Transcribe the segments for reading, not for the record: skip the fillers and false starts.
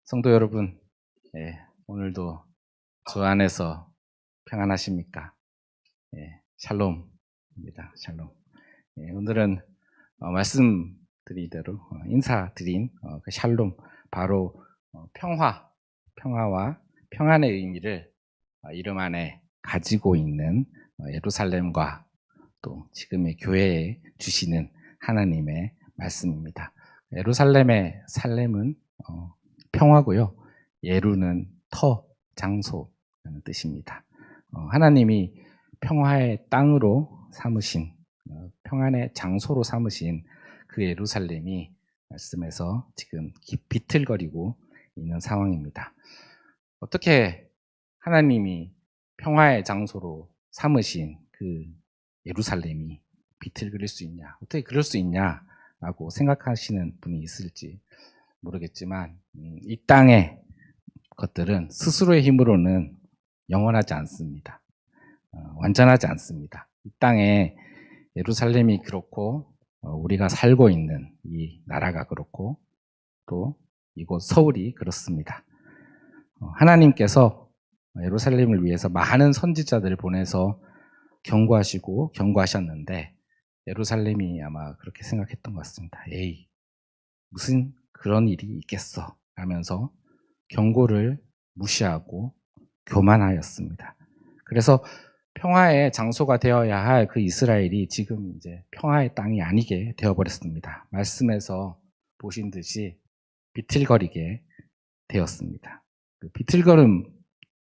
성도 여러분, 오늘도 주 안에서 평안하십니까? 샬롬입니다. 샬롬. 오늘은 말씀드린 대로 인사드린 그 샬롬, 바로 평화와 평안의 의미를 이름 안에 가지고 있는 예루살렘과 또 지금의 교회에 주시는 하나님의 말씀입니다. 예루살렘의 살렘은 평화고요. 예루는 장소라는 뜻입니다. 하나님이 평화의 땅으로 삼으신, 평안의 장소로 삼으신 그 예루살렘이 말씀에서 지금 비틀거리고 있는 상황입니다. 어떻게 하나님이 평화의 장소로 삼으신 그 예루살렘이 비틀거릴 수 있냐, 어떻게 그럴 수 있냐라고 생각하시는 분이 있을지 모르겠지만, 이 땅의 것들은 스스로의 힘으로는 영원하지 않습니다. 완전하지 않습니다. 이 땅에 예루살렘이 그렇고, 우리가 살고 있는 이 나라가 그렇고, 또 이곳 서울이 그렇습니다. 하나님께서 예루살렘을 위해서 많은 선지자들을 보내서 경고하셨는데, 예루살렘이 아마 그렇게 생각했던 것 같습니다. 에이, 무슨 그런 일이 있겠어 하면서 경고를 무시하고 교만하였습니다. 그래서 평화의 장소가 되어야 할 그 이스라엘이 지금 이제 평화의 땅이 아니게 되어버렸습니다. 말씀에서 보신 듯이 비틀거리게 되었습니다. 그 비틀걸음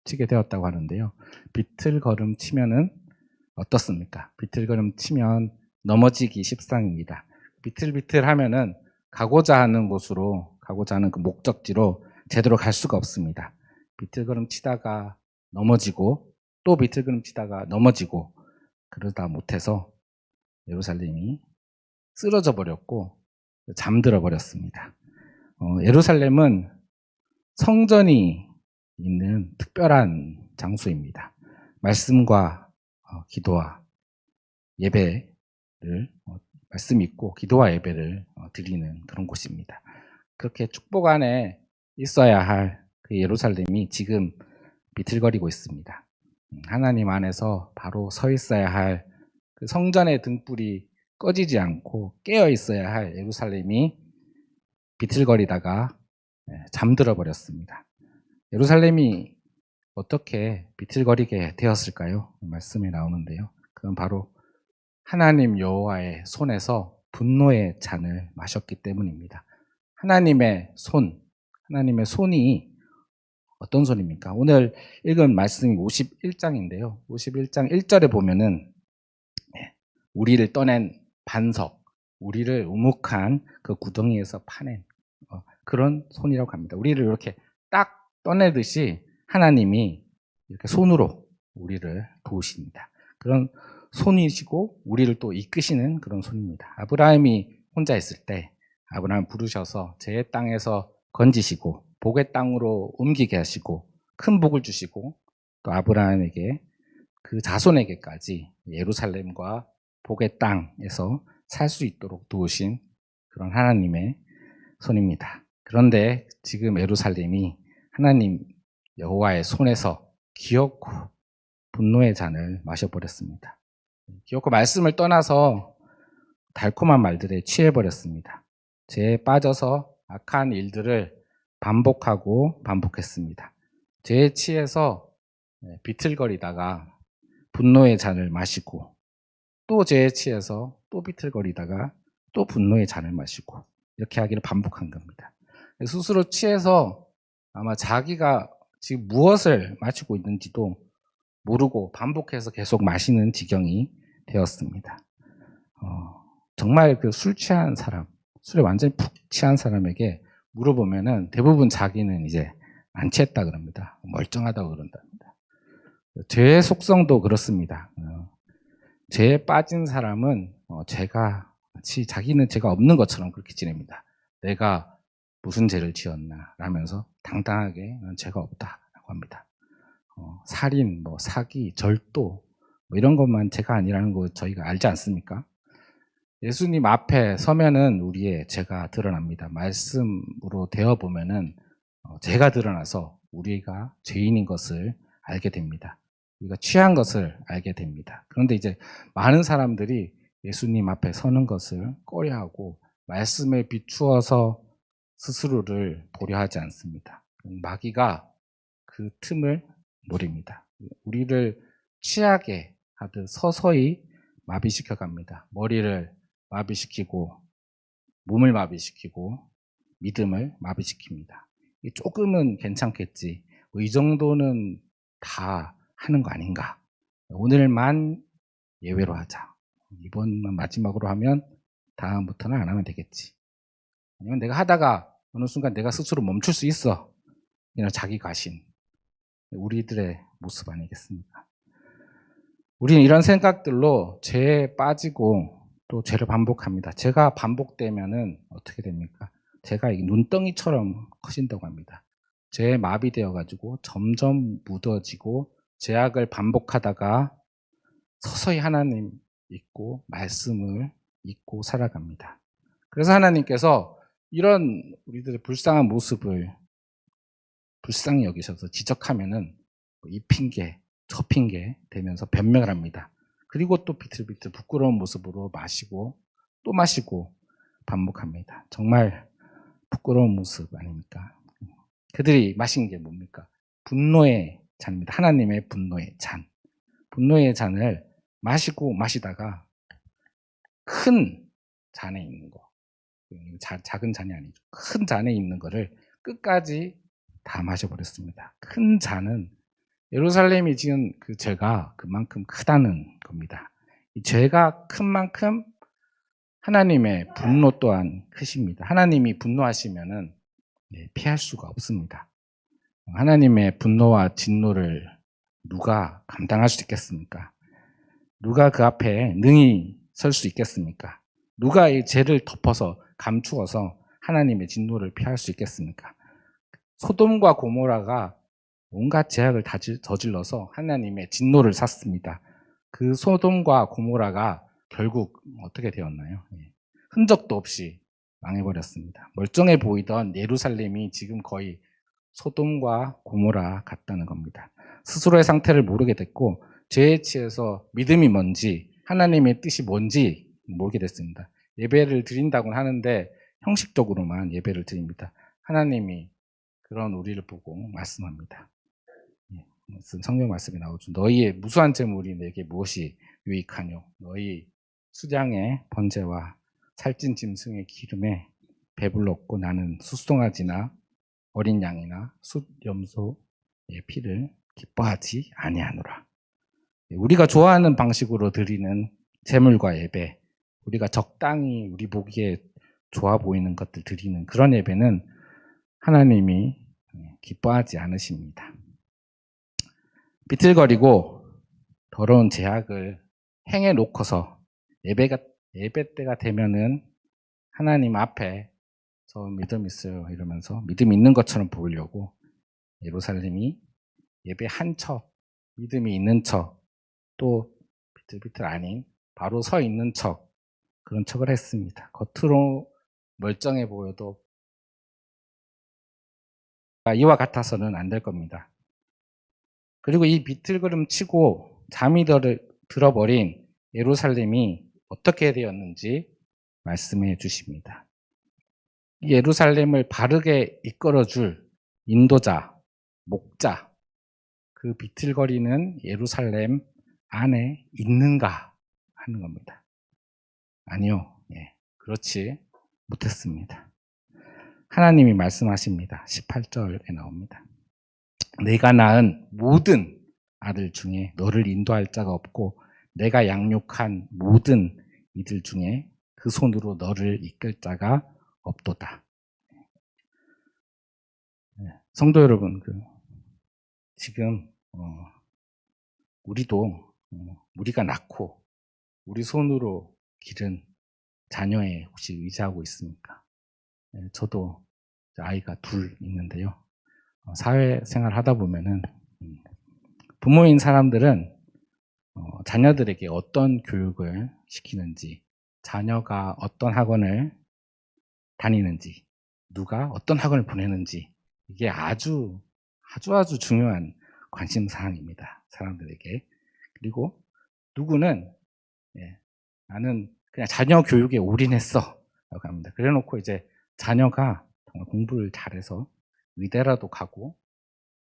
치게 되었다고 하는데요. 비틀걸음 치면은 어떻습니까? 비틀걸음 치면 넘어지기 십상입니다. 비틀비틀 하면은 가고자 하는 곳으로, 가고자 하는 그 목적지로 제대로 갈 수가 없습니다. 비틀걸음 치다가 넘어지고, 또 비틀걸음 치다가 넘어지고, 그러다 못해서 예루살렘이 쓰러져 버렸고 잠들어 버렸습니다. 예루살렘은 성전이 있는 특별한 장소입니다. 말씀과 기도와 예배를, 말씀 있고 기도와 예배를 드리는 그런 곳입니다. 그렇게 축복 안에 있어야 할 그 예루살렘이 지금 비틀거리고 있습니다. 하나님 안에서 바로 서 있어야 할 그 성전의 등불이 꺼지지 않고 깨어 있어야 할 예루살렘이 비틀거리다가 잠들어 버렸습니다. 예루살렘이 어떻게 비틀거리게 되었을까요? 말씀에 나오는데요. 그건 바로 하나님 여호와의 손에서 분노의 잔을 마셨기 때문입니다. 하나님의 손이 어떤 손입니까? 오늘 읽은 말씀이 51장인데요. 51장 1절에 보면은 우리를 떠낸 반석, 우리를 우묵한 그 구덩이에서 파낸 그런 손이라고 합니다. 우리를 이렇게 딱 떠내듯이 하나님이 이렇게 손으로 우리를 도우십니다. 그런 손이시고 우리를 또 이끄시는 그런 손입니다. 아브라함이 혼자 있을 때 아브라함 부르셔서 제 땅에서 건지시고 복의 땅으로 옮기게 하시고 큰 복을 주시고, 또 아브라함에게 그 자손에게까지 예루살렘과 복의 땅에서 살 수 있도록 도우신 그런 하나님의 손입니다. 그런데 지금 예루살렘이 하나님 여호와의 손에서 기어코 분노의 잔을 마셔버렸습니다. 기어코 말씀을 떠나서 달콤한 말들에 취해버렸습니다. 죄에 빠져서 악한 일들을 반복했습니다. 죄에 취해서 비틀거리다가 분노의 잔을 마시고, 또 죄에 취해서 또 비틀거리다가 또 분노의 잔을 마시고, 이렇게 하기를 반복한 겁니다. 스스로 취해서 아마 자기가 지금 무엇을 마시고 있는지도 모르고 반복해서 계속 마시는 지경이 되었습니다. 정말 그 술 취한 사람, 술에 완전히 푹 취한 사람에게 물어보면은 대부분 자기는 이제 안 취했다 그럽니다. 멀쩡하다고 그런답니다. 죄의 속성도 그렇습니다. 죄에 빠진 사람은 죄가 마치 자기는 죄가 없는 것처럼 그렇게 지냅니다. 내가 무슨 죄를 지었나 라면서 당당하게 난 죄가 없다라고 합니다. 살인, 사기, 절도 이런 것만 죄가 아니라는 거 저희가 알지 않습니까? 예수님 앞에 서면은 우리의 죄가 드러납니다. 말씀으로 되어 보면은 죄가 드러나서 우리가 죄인인 것을 알게 됩니다. 우리가 취한 것을 알게 됩니다. 그런데 이제 많은 사람들이 예수님 앞에 서는 것을 꺼려하고 말씀에 비추어서 스스로를 보려 하지 않습니다. 마귀가 그 틈을 노립니다. 우리를 취하게 하듯 서서히 마비시켜 갑니다. 머리를 마비시키고 몸을 마비시키고 믿음을 마비시킵니다. 조금은 괜찮겠지. 이 정도는 다 하는 거 아닌가. 오늘만 예외로 하자. 이번만 마지막으로 하면 다음부터는 안 하면 되겠지. 아니면 내가 하다가 어느 순간 내가 스스로 멈출 수 있어. 이런 자기 과신. 우리들의 모습 아니겠습니까? 우리는 이런 생각들로 죄에 빠지고 또 죄를 반복합니다. 죄가 반복되면은 어떻게 됩니까? 죄가 눈덩이처럼 커진다고 합니다. 죄에 마비되어 가지고 점점 묻어지고 죄악을 반복하다가 서서히 하나님 잊고 말씀을 잊고 살아갑니다. 그래서 하나님께서 이런 우리들의 불쌍한 모습을 불쌍히 여기셔서 지적하면은 이 핑계, 저 핑계 되면서 변명을 합니다. 그리고 또 비틀비틀 부끄러운 모습으로 마시고 또 마시고 반복합니다. 정말 부끄러운 모습 아닙니까? 그들이 마신 게 뭡니까? 분노의 잔입니다. 하나님의 분노의 잔. 분노의 잔을 마시고 마시다가 큰 잔에 있는 거, 작은 잔이 아니죠. 큰 잔에 있는 거를 끝까지 다 마셔버렸습니다. 큰 잔은 예루살렘이 지은 그 죄가 그만큼 크다는 겁니다. 이 죄가 큰 만큼 하나님의 분노 또한 크십니다. 하나님이 분노하시면은 피할 수가 없습니다. 하나님의 분노와 진노를 누가 감당할 수 있겠습니까? 누가 그 앞에 능히 설 수 있겠습니까? 누가 이 죄를 덮어서 감추어서 하나님의 진노를 피할 수 있겠습니까? 소돔과 고모라가 온갖 죄악을 다 저질러서 하나님의 진노를 샀습니다. 그 소돔과 고모라가 결국 어떻게 되었나요? 흔적도 없이 망해버렸습니다. 멀쩡해 보이던 예루살렘이 지금 거의 소돔과 고모라 같다는 겁니다. 스스로의 상태를 모르게 됐고 죄에 취해서 믿음이 뭔지 하나님의 뜻이 뭔지 모르게 됐습니다. 예배를 드린다고는 하는데 형식적으로만 예배를 드립니다. 하나님이 그런 우리를 보고 말씀합니다. 성경 말씀이 나오죠. 너희의 무수한 재물이 내게 무엇이 유익하뇨? 너희 수량의 번제와 살찐 짐승의 기름에 배불렀고 나는 수송아지나 어린 양이나 숫염소의 피를 기뻐하지 아니하노라. 우리가 좋아하는 방식으로 드리는 제물과 예배, 우리가 적당히 우리 보기에 좋아 보이는 것들 드리는 그런 예배는 하나님이 기뻐하지 않으십니다. 비틀거리고 더러운 죄악을 행해 놓고서 예배 때가 되면은 하나님 앞에 저 믿음 있어요 이러면서 믿음 있는 것처럼 보이려고 예루살렘이 예배 한 척, 믿음이 있는 척, 또 비틀비틀 아닌 바로 서 있는 척, 그런 척을 했습니다. 겉으로 멀쩡해 보여도 이와 같아서는 안 될 겁니다. 그리고 이 비틀거름 치고 잠이 들어버린 예루살렘이 어떻게 되었는지 말씀해 주십니다. 이 예루살렘을 바르게 이끌어줄 인도자, 목자, 그 비틀거리는 예루살렘 안에 있는가 하는 겁니다. 아니요, 그렇지 못했습니다. 하나님이 말씀하십니다. 18절에 나옵니다. 내가 낳은 모든 아들 중에 너를 인도할 자가 없고 내가 양육한 모든 이들 중에 그 손으로 너를 이끌 자가 없도다. 성도 여러분, 지금 우리도 우리가 낳고 우리 손으로 기른 자녀에 혹시 의지하고 있습니까? 저도 아이가 둘 있는데요. 사회생활 하다 보면은 부모인 사람들은 자녀들에게 어떤 교육을 시키는지 자녀가 어떤 학원을 다니는지, 누가 어떤 학원을 보내는지, 이게 아주 중요한 관심 사항입니다. 사람들에게. 그리고 누구는 나는 그냥 자녀 교육에 올인했어 라고 합니다. 그래 놓고 이제 자녀가 정말 공부를 잘해서 의대라도 가고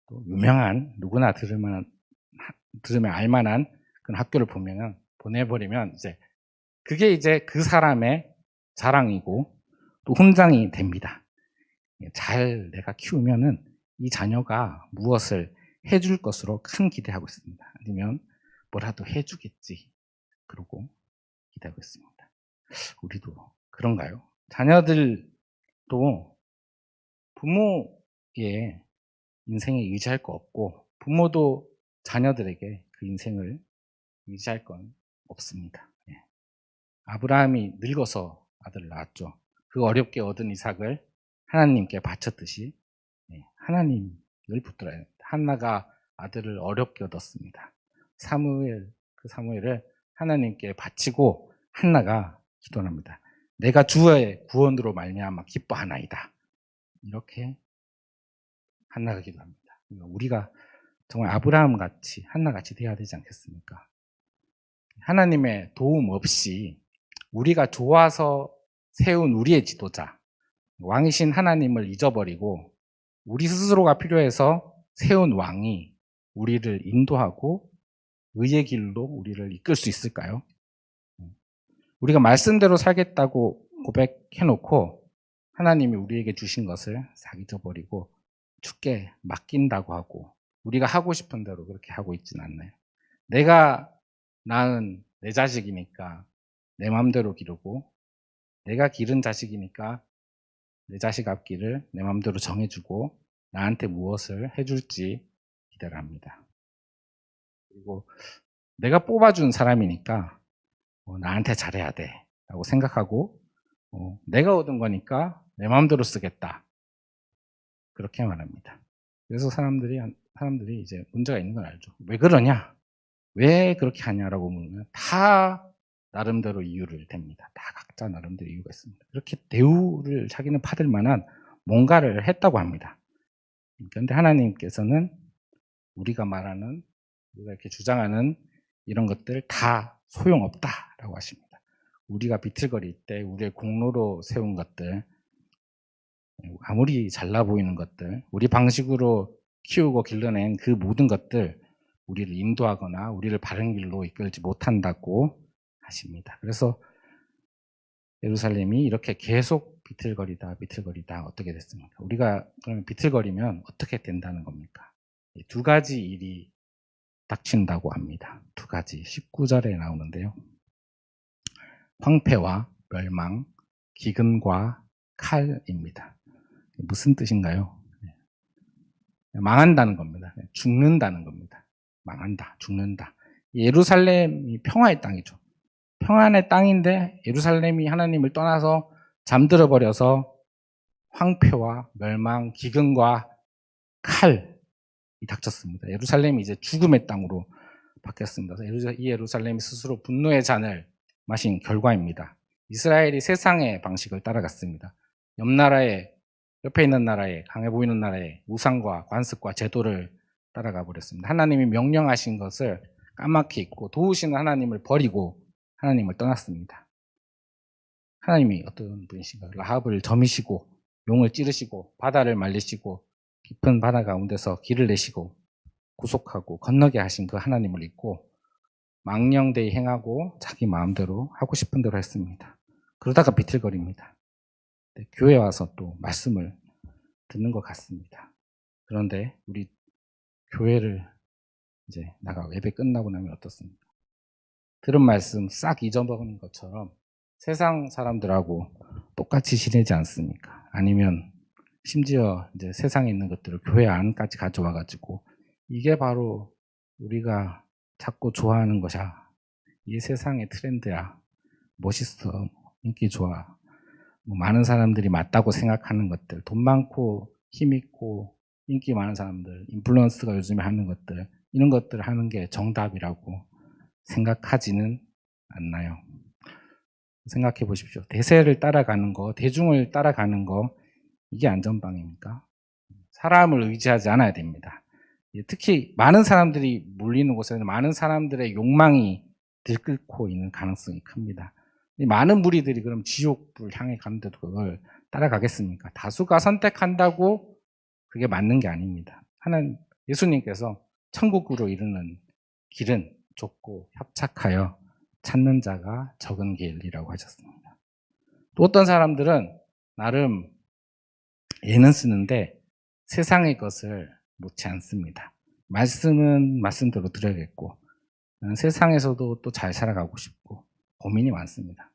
또 유명한 누구나 들으면 알만한 그런 학교를 보내버리면 이제 그게 이제 그 사람의 자랑이고 또 훈장이 됩니다. 잘 내가 키우면은 이 자녀가 무엇을 해줄 것으로 큰 기대하고 있습니다. 아니면 뭐라도 해주겠지. 그러고 기대하고 있습니다. 우리도 그런가요? 자녀들도 부모의 인생에 의지할 거 없고 부모도 자녀들에게 그 인생을 의지할 건 없습니다. 아브라함이 늙어서 아들을 낳았죠. 그 어렵게 얻은 이삭을 하나님께 바쳤듯이 하나님을 붙들어야 합니다. 한나가 아들을 어렵게 얻었습니다. 그 사무엘을 하나님께 바치고 한나가 기도합니다. 내가 주의 구원으로 말미암아 기뻐하나이다. 이렇게 한나가 기도합니다. 우리가 정말 아브라함 같이 한나 같이 돼야 되지 않겠습니까? 하나님의 도움 없이 우리가 좋아서 세운 우리의 지도자, 왕이신 하나님을 잊어버리고 우리 스스로가 필요해서 세운 왕이 우리를 인도하고 의의 길로 우리를 이끌 수 있을까요? 우리가 말씀대로 살겠다고 고백해놓고 하나님이 우리에게 주신 것을 싹 잊어버리고 주께 맡긴다고 하고 우리가 하고 싶은 대로 그렇게 하고 있진 않나요? 내가 낳은 내 자식이니까 내 마음대로 기르고 내가 기른 자식이니까 내 자식 앞길을 내 마음대로 정해주고 나한테 무엇을 해줄지 기대를 합니다. 그리고 내가 뽑아준 사람이니까 나한테 잘해야 돼 라고 생각하고 내가 얻은 거니까 내 마음대로 쓰겠다 그렇게 말합니다. 그래서 사람들이 이제 문제가 있는 걸 알죠. 왜 그러냐? 왜 그렇게 하냐라고 물으면 다 나름대로 이유를 댑니다. 다 각자 나름대로 이유가 있습니다. 그렇게 대우를 자기는 받을 만한 뭔가를 했다고 합니다. 그런데 하나님께서는 우리가 이렇게 주장하는 이런 것들 다 소용없다라고 하십니다. 우리가 비틀거릴 때 우리의 공로로 세운 것들, 아무리 잘나 보이는 것들, 우리 방식으로 키우고 길러낸 그 모든 것들 우리를 인도하거나 우리를 바른 길로 이끌지 못한다고 하십니다. 그래서 예루살렘이 이렇게 계속 비틀거리다 어떻게 됐습니까? 우리가 그러면 비틀거리면 어떻게 된다는 겁니까? 두 가지 일이 닥친다고 합니다. 두 가지 19절에 나오는데요. 황폐와 멸망, 기근과 칼입니다. 무슨 뜻인가요? 망한다는 겁니다. 죽는다는 겁니다. 망한다, 죽는다. 예루살렘이 평화의 땅이죠. 평안의 땅인데 예루살렘이 하나님을 떠나서 잠들어 버려서 황폐와 멸망, 기근과 칼이 닥쳤습니다. 예루살렘이 이제 죽음의 땅으로 바뀌었습니다. 이 예루살렘이 스스로 분노의 잔을 마신 결과입니다. 이스라엘이 세상의 방식을 따라갔습니다. 옆에 있는 나라에, 강해 보이는 나라의 우상과 관습과 제도를 따라가 버렸습니다. 하나님이 명령하신 것을 까맣게 잊고 도우시는 하나님을 버리고 하나님을 떠났습니다. 하나님이 어떤 분이신가요? 라합을 점이시고 용을 찌르시고 바다를 말리시고 깊은 바다 가운데서 길을 내시고 구속하고 건너게 하신 그 하나님을 잊고 망령되이 행하고 자기 마음대로 하고 싶은 대로 했습니다. 그러다가 비틀거립니다. 교회 와서 또 말씀을 듣는 것 같습니다. 그런데 우리 교회를 이제 예배 끝나고 나면 어떻습니까? 들은 말씀 싹 잊어먹은 것처럼 세상 사람들하고 똑같이 지내지 않습니까? 아니면 심지어 이제 세상에 있는 것들을 교회 안까지 가져와가지고 이게 바로 우리가 자꾸 좋아하는 것이야. 이 세상의 트렌드야. 멋있어. 인기 좋아. 많은 사람들이 맞다고 생각하는 것들, 돈 많고 힘있고 인기 많은 사람들, 인플루언스가 요즘에 하는 것들, 이런 것들을 하는 게 정답이라고 생각하지는 않나요? 생각해 보십시오. 대세를 따라가는 거, 대중을 따라가는 거, 이게 안전방입니까? 사람을 의지하지 않아야 됩니다. 특히 많은 사람들이 몰리는 곳에는 많은 사람들의 욕망이 들끓고 있는 가능성이 큽니다. 많은 무리들이 그럼 지옥을 향해 가는데도 그걸 따라가겠습니까? 다수가 선택한다고 그게 맞는 게 아닙니다. 하나님, 예수님께서 천국으로 이르는 길은 좁고 협착하여 찾는 자가 적은 길이라고 하셨습니다. 또 어떤 사람들은 나름 예는 쓰는데 세상의 것을 놓지 않습니다. 말씀은 말씀대로 드려야겠고, 나는 세상에서도 또 잘 살아가고 싶고 고민이 많습니다.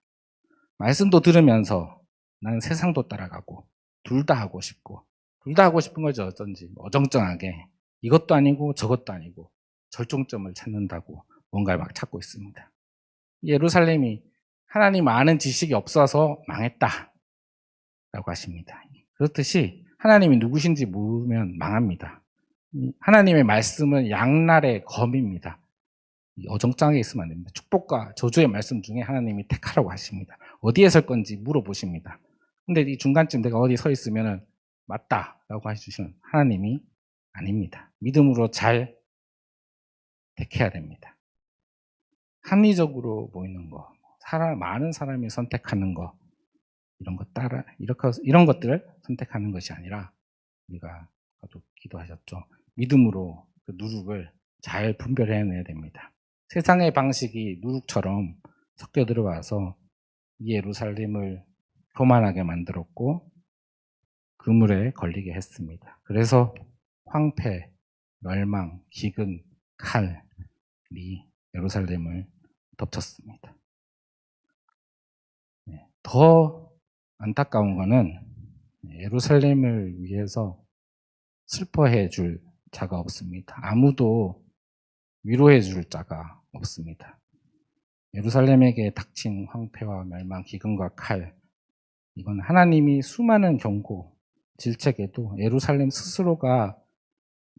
말씀도 들으면서 나는 세상도 따라가고 둘 다 하고 싶고, 둘 다 하고 싶은 거죠. 어쩐지 어정쩡하게 이것도 아니고 저것도 아니고 절정점을 찾는다고 뭔가를 막 찾고 있습니다. 예루살렘이 하나님 아는 지식이 없어서 망했다 라고 하십니다. 그렇듯이 하나님이 누구신지 모르면 망합니다. 하나님의 말씀은 양날의 검입니다. 어정쩡하게 있으면 안 됩니다. 축복과 저주의 말씀 중에 하나님이 택하라고 하십니다. 어디에 설 건지 물어보십니다. 근데 이 중간쯤 내가 어디 서 있으면 맞다라고 해주시는 하나님이 아닙니다. 믿음으로 잘 택해야 됩니다. 합리적으로 보이는 거, 많은 사람이 선택하는 거, 이런 것들을 선택하는 것이 아니라, 우리가 아까도 기도하셨죠. 믿음으로 그 누룩을 잘 분별해내야 됩니다. 세상의 방식이 누룩처럼 섞여 들어와서 이 예루살렘을 교만하게 만들었고 그물에 걸리게 했습니다. 그래서 황폐, 멸망, 기근, 칼이 예루살렘을 덮쳤습니다. 더 안타까운 것은 예루살렘을 위해서 슬퍼해 줄 자가 없습니다. 아무도 위로해 줄 자가 없습니다. 예루살렘에게 닥친 황폐와 멸망, 기근과 칼, 이건 하나님이 수많은 경고, 질책에도 예루살렘 스스로가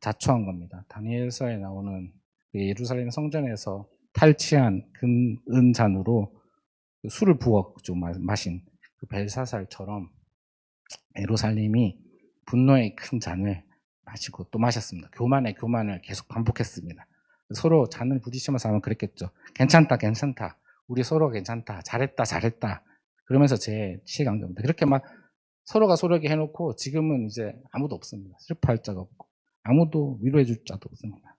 자초한 겁니다. 다니엘서에 나오는 예루살렘 성전에서 탈취한 금, 은 잔으로 술을 부어 마신 그 벨사살처럼 예루살렘이 분노의 큰 잔을 마시고 또 마셨습니다. 교만을 계속 반복했습니다. 서로 잔을 부딪히면서 하면 그랬겠죠. 괜찮다, 괜찮다. 우리 서로 괜찮다. 잘했다, 잘했다. 그러면서 제 시강조입니다. 그렇게 막 서로가 서로에게 해놓고 지금은 이제 아무도 없습니다. 슬퍼할 자가 없고 아무도 위로해 줄 자도 없습니다.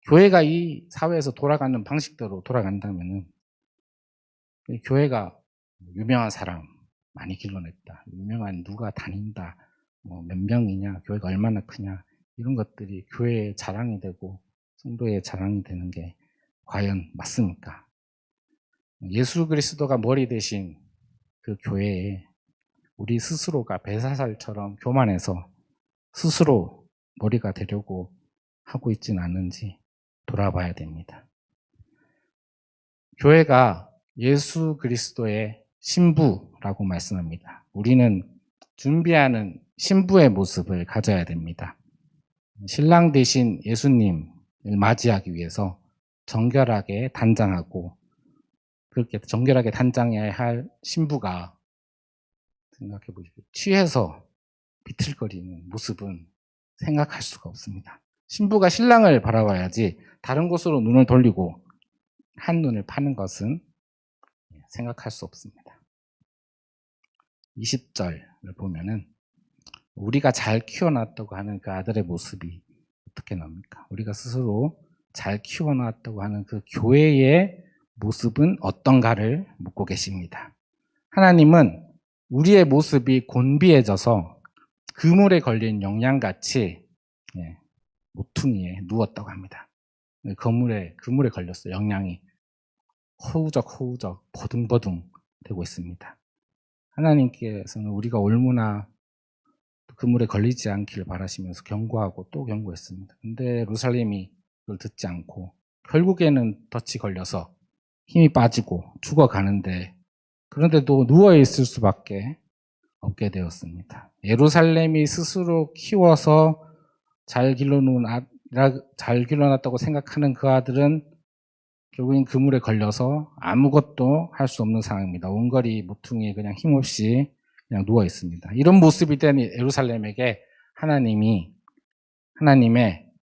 교회가 이 사회에서 돌아가는 방식대로 돌아간다면은 교회가 유명한 사람 많이 길러냈다. 유명한 누가 다닌다. 뭐 몇 명이냐. 교회가 얼마나 크냐. 이런 것들이 교회의 자랑이 되고 성도의 자랑이 되는 게 과연 맞습니까? 예수 그리스도가 머리 대신 그 교회에 우리 스스로가 벨사살처럼 교만해서 스스로 머리가 되려고 하고 있지는 않는지 돌아봐야 됩니다. 교회가 예수 그리스도의 신부라고 말씀합니다. 우리는 준비하는 신부의 모습을 가져야 됩니다. 신랑 되신 예수님을 맞이하기 위해서 정결하게 단장하고 그렇게 정결하게 단장해야 할 신부가 생각해 보십시오. 취해서 비틀거리는 모습은 생각할 수가 없습니다. 신부가 신랑을 바라봐야지 다른 곳으로 눈을 돌리고 한눈을 파는 것은 생각할 수 없습니다. 20절을 보면은 우리가 잘 키워놨다고 하는 그 아들의 모습이 어떻게 나옵니까? 우리가 스스로 잘 키워놨다고 하는 그 교회의 모습은 어떤가를 묻고 계십니다. 하나님은 우리의 모습이 곤비해져서 그물에 걸린 영양같이 모퉁이에 누웠다고 합니다. 그물에 걸렸어요. 영양이 허우적 버둥버둥 되고 있습니다. 하나님께서는 우리가 올무나 그물에 걸리지 않기를 바라시면서 경고하고 또 경고했습니다. 근데 예루살렘이 그걸 듣지 않고 결국에는 덫이 걸려서 힘이 빠지고 죽어가는데, 그런데도 누워있을 수밖에 없게 되었습니다. 예루살렘이 스스로 키워서 잘 길러놨다고 생각하는 그 아들은 결국엔 그물에 걸려서 아무것도 할 수 없는 상황입니다. 온거리 모퉁이에 그냥 힘없이 그냥 누워 있습니다. 이런 모습이 된 예루살렘에게 하나님의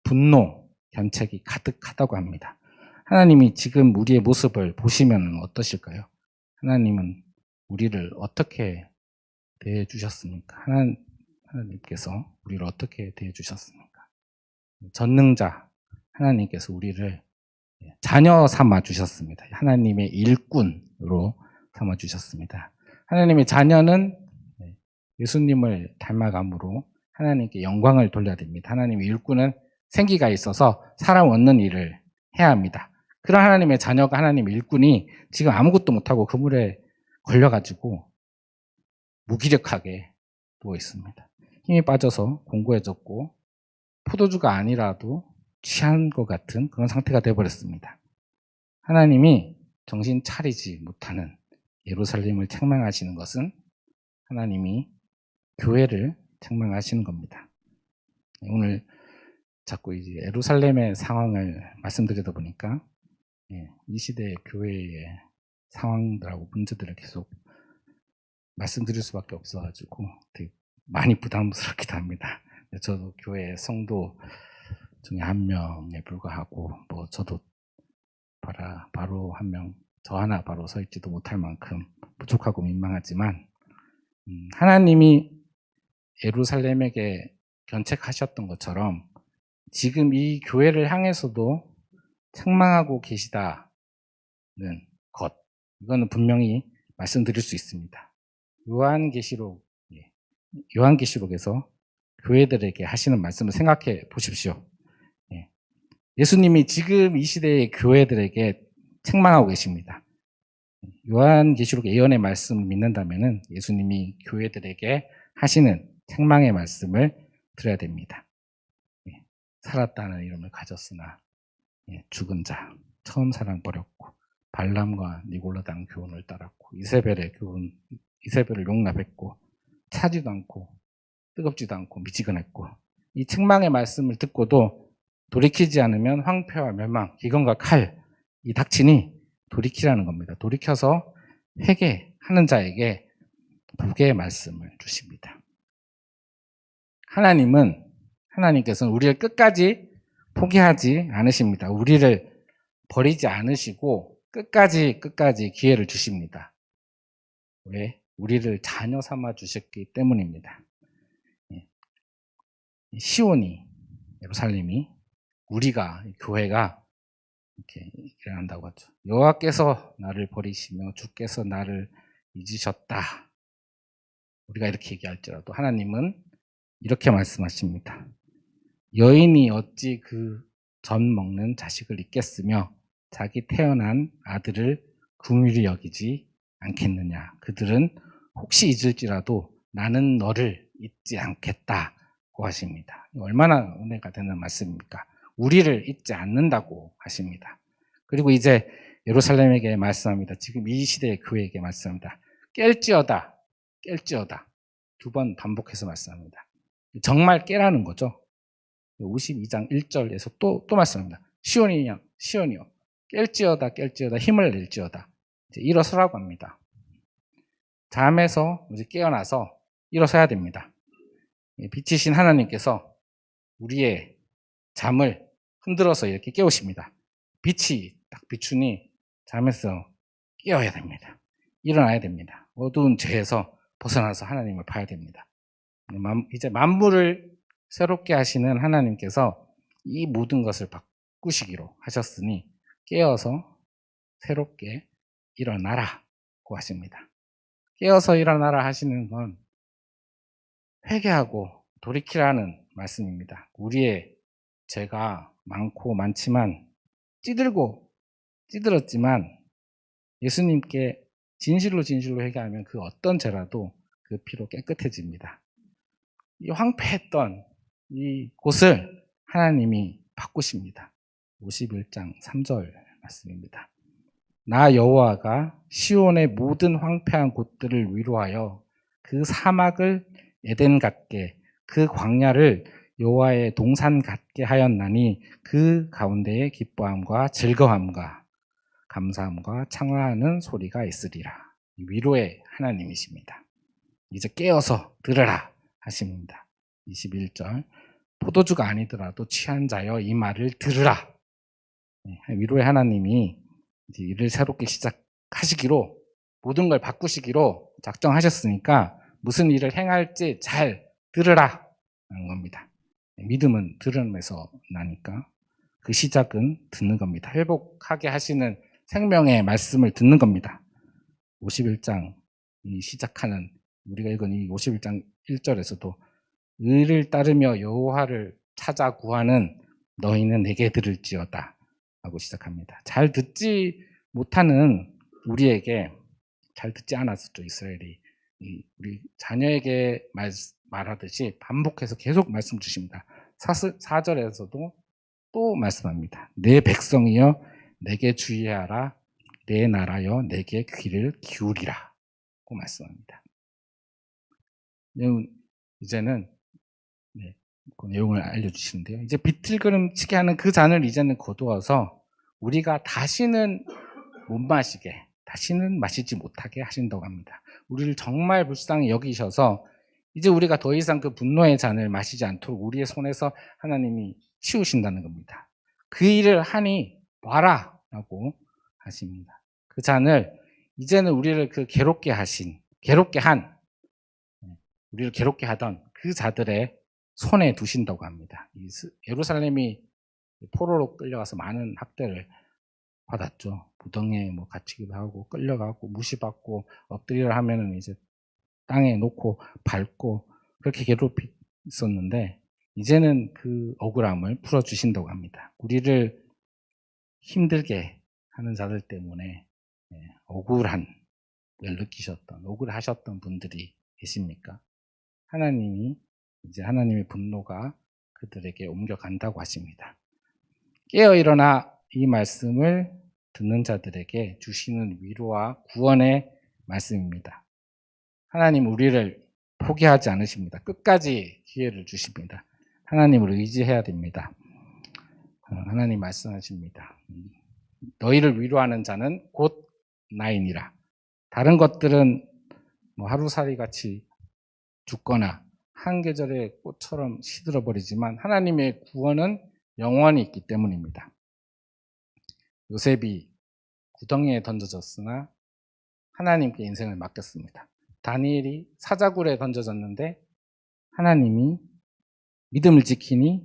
분노, 견책이 가득하다고 합니다. 하나님이 지금 우리의 모습을 보시면 어떠실까요? 하나님은 우리를 어떻게 대해 주셨습니까? 하나님께서 우리를 어떻게 대해 주셨습니까? 전능자 하나님께서 우리를 자녀 삼아 주셨습니다. 하나님의 일꾼으로 삼아 주셨습니다. 하나님의 자녀는 예수님을 닮아감으로 하나님께 영광을 돌려야 됩니다. 하나님의 일꾼은 생기가 있어서 사람 얻는 일을 해야 합니다. 그런 하나님의 자녀가 하나님의 일꾼이 지금 아무것도 못하고 그물에 걸려가지고 무기력하게 누워 있습니다. 힘이 빠져서 공고해졌고 포도주가 아니라도 취한 것 같은 그런 상태가 되어버렸습니다. 하나님이 정신 차리지 못하는 예루살렘을 책망하시는 것은 하나님이 교회를 책망하시는 겁니다. 오늘 자꾸 이제 예루살렘의 상황을 말씀드리다 보니까 이 시대의 교회의 상황들하고 문제들을 계속 말씀드릴 수밖에 없어가지고 되게 많이 부담스럽기도 합니다. 저도 교회 성도 중에 한 명에 불과하고 뭐 저도 바로 한 명, 저 하나 바로 서 있지도 못할 만큼 부족하고 민망하지만 하나님이 예루살렘에게 견책하셨던 것처럼 지금 이 교회를 향해서도 책망하고 계시다는 것, 이거는 분명히 말씀드릴 수 있습니다. 요한계시록에서 교회들에게 하시는 말씀을 생각해 보십시오. 예수님이 지금 이 시대의 교회들에게 책망하고 계십니다. 요한계시록 예언의 말씀을 믿는다면 예수님이 교회들에게 하시는 책망의 말씀을 들어야 됩니다. 살았다는 이름을 가졌으나 죽은 자, 처음 사랑 버렸고 발람과 니골라당 교훈을 따랐고 이세벨을 용납했고 차지도 않고 뜨겁지도 않고 미지근했고 이 책망의 말씀을 듣고도 돌이키지 않으면 황폐와 멸망, 기근과 칼이 닥치니 돌이키라는 겁니다. 돌이켜서 회개하는 자에게 복의 말씀을 주십니다. 하나님께서는 우리를 끝까지 포기하지 않으십니다. 우리를 버리지 않으시고 끝까지 기회를 주십니다. 왜? 우리를 자녀 삼아 주셨기 때문입니다. 시온이, 예루살렘이, 우리가, 교회가 이렇게 일어난다고 하죠. 여호와께서 나를 버리시며 주께서 나를 잊으셨다. 우리가 이렇게 얘기할지라도 하나님은 이렇게 말씀하십니다. 여인이 어찌 그 전 먹는 자식을 잊겠으며 자기 태어난 아들을 긍휼히 여기지 않겠느냐. 그들은 혹시 잊을지라도 나는 너를 잊지 않겠다고 하십니다. 얼마나 은혜가 되는 말씀입니까? 우리를 잊지 않는다고 하십니다. 그리고 이제 예루살렘에게 말씀합니다. 지금 이 시대의 교회에게 말씀합니다. 깰지어다 2번 반복해서 말씀합니다. 정말 깨라는 거죠. 52장 1절에서 또 말씀합니다. 시온이여 깰지어다 힘을 낼지어다. 이제 일어서라고 합니다. 잠에서 이제 깨어나서 일어서야 됩니다. 빛이신 하나님께서 우리의 잠을 흔들어서 이렇게 깨우십니다. 빛이 딱 비추니 잠에서 깨어야 됩니다. 일어나야 됩니다. 어두운 죄에서 벗어나서 하나님을 봐야 됩니다. 이제 만물을 새롭게 하시는 하나님께서 이 모든 것을 바꾸시기로 하셨으니 깨어서 새롭게 일어나라고 하십니다. 깨어서 일어나라 하시는 건 회개하고 돌이키라는 말씀입니다. 우리의 죄가 많지만 찌들었지만 예수님께 진실로 회개하면 그 어떤 죄라도 그 피로 깨끗해집니다. 이 황폐했던 이 곳을 하나님이 바꾸십니다. 51장 3절 말씀입니다. 나 여호와가 시온의 모든 황폐한 곳들을 위로하여 그 사막을 에덴 같게 그 광야를 여호와의 동산 같게 하였나니 그 가운데에 기뻐함과 즐거움과 감사함과 창화하는 소리가 있으리라. 위로의 하나님이십니다. 이제 깨어서 들으라 하십니다. 21절 포도주가 아니더라도 취한 자여 이 말을 들으라. 위로의 하나님이 이제 일을 새롭게 시작하시기로 모든 걸 바꾸시기로 작정하셨으니까 무슨 일을 행할지 잘 들으라 하는 겁니다. 믿음은 들음에서 나니까 그 시작은 듣는 겁니다. 회복하게 하시는 생명의 말씀을 듣는 겁니다. 51장 시작하는 우리가 읽은 이 51장 1절에서도 의를 따르며 여호와를 찾아 구하는 너희는 내게 들을지어다 하고 시작합니다. 잘 듣지 못하는 우리에게 잘 듣지 않았었죠. 이스라엘이 우리 자녀에게 말하듯이 반복해서 계속 말씀 주십니다. 4절에서도 또 말씀합니다. 내 백성이여 내게 주의하라. 내 나라여 내게 귀를 기울이라 고 말씀합니다. 이제는 그 내용을 알려주시는데요. 이제 비틀거림치게 하는 그 잔을 이제는 거두어서 우리가 다시는 못 마시게, 다시는 마시지 못하게 하신다고 합니다. 우리를 정말 불쌍히 여기셔서 이제 우리가 더 이상 그 분노의 잔을 마시지 않도록 우리의 손에서 하나님이 치우신다는 겁니다. 그 일을 하니 봐라 라고 하십니다. 그 잔을 이제는 우리를 그 괴롭게 한 우리를 괴롭게 하던 그 자들의 손에 두신다고 합니다. 예루살렘이 포로로 끌려가서 많은 학대를 받았죠. 부덩이에 갇히기도 하고 끌려가고 무시받고 엎드리려 하면은 이제 땅에 놓고 밟고 그렇게 괴롭혔었는데 이제는 그 억울함을 풀어주신다고 합니다. 우리를 힘들게 하는 자들 때문에 억울함을 느끼셨던, 억울하셨던 분들이 계십니까? 하나님이 이제 하나님의 분노가 그들에게 옮겨간다고 하십니다. 깨어 일어나 이 말씀을 듣는 자들에게 주시는 위로와 구원의 말씀입니다. 하나님 우리를 포기하지 않으십니다. 끝까지 기회를 주십니다. 하나님을 의지해야 됩니다. 하나님 말씀하십니다. 너희를 위로하는 자는 곧 나이니라. 다른 것들은 하루살이 같이 죽거나 한 계절의 꽃처럼 시들어버리지만 하나님의 구원은 영원히 있기 때문입니다. 요셉이 구덩이에 던져졌으나 하나님께 인생을 맡겼습니다. 다니엘이 사자굴에 던져졌는데 하나님이 믿음을 지키니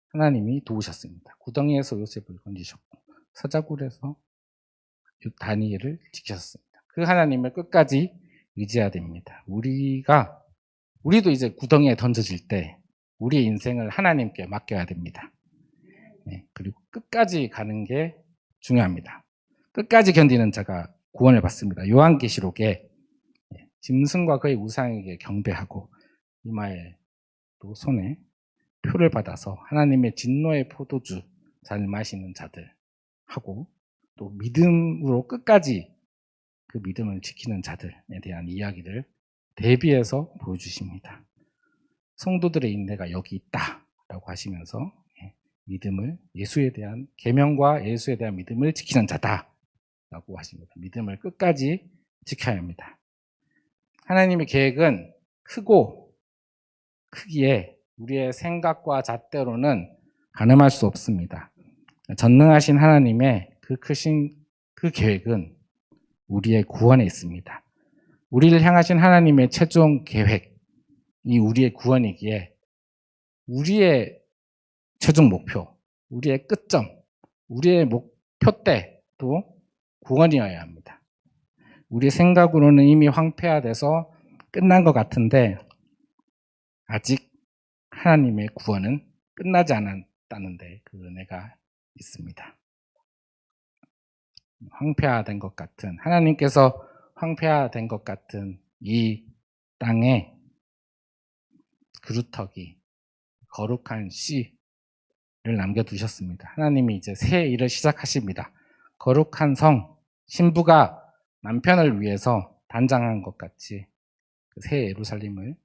하나님이 도우셨습니다. 구덩이에서 요셉을 건지셨고 사자굴에서 다니엘을 지키셨습니다. 그 하나님을 끝까지 의지해야 됩니다. 우리도 이제 구덩이에 던져질 때 우리의 인생을 하나님께 맡겨야 됩니다. 그리고 끝까지 가는 게 중요합니다. 끝까지 견디는 자가 구원을 받습니다. 요한계시록에 짐승과 그의 우상에게 경배하고 이마에 또 손에 표를 받아서 하나님의 진노의 포도주 잔을 마시는 자들하고 또 믿음으로 끝까지 그 믿음을 지키는 자들에 대한 이야기를 대비해서 보여주십니다. 성도들의 인내가 여기 있다라고 하시면서 믿음을 예수에 대한 계명과 예수에 대한 믿음을 지키는 자다라고 하십니다. 믿음을 끝까지 지켜야 합니다. 하나님의 계획은 크기에 우리의 생각과 잣대로는 가늠할 수 없습니다. 전능하신 하나님의 그 크신 그 계획은 우리의 구원에 있습니다. 우리를 향하신 하나님의 최종 계획이 우리의 구원이기에 우리의 최종 목표, 우리의 끝점, 우리의 목표대도 구원이어야 합니다. 우리 생각으로는 이미 황폐화돼서 끝난 것 같은데 아직 하나님의 구원은 끝나지 않았다는 데 그 은혜가 있습니다. 황폐화된 것 같은 하나님께서 황폐화된 것 같은 이 땅에 그루터기 거룩한 씨를 남겨두셨습니다. 하나님이 이제 새 일을 시작하십니다. 거룩한 성, 신부가 남편을 위해서 단장한 것 같이 새 예루살렘을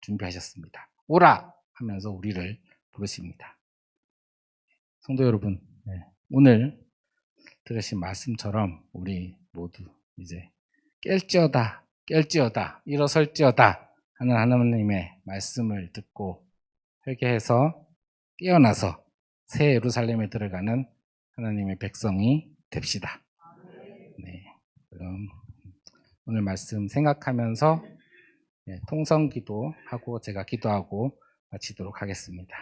준비하셨습니다. 오라 하면서 우리를 부르십니다. 성도 여러분, 오늘 들으신 말씀처럼 우리 모두 이제 깰지어다 일어설지어다 하는 하나님의 말씀을 듣고 회개해서 깨어나서 새 예루살렘에 들어가는 하나님의 백성이 됩시다. 네, 그럼 오늘 말씀 생각하면서 통성기도 하고 제가 기도하고 마치도록 하겠습니다.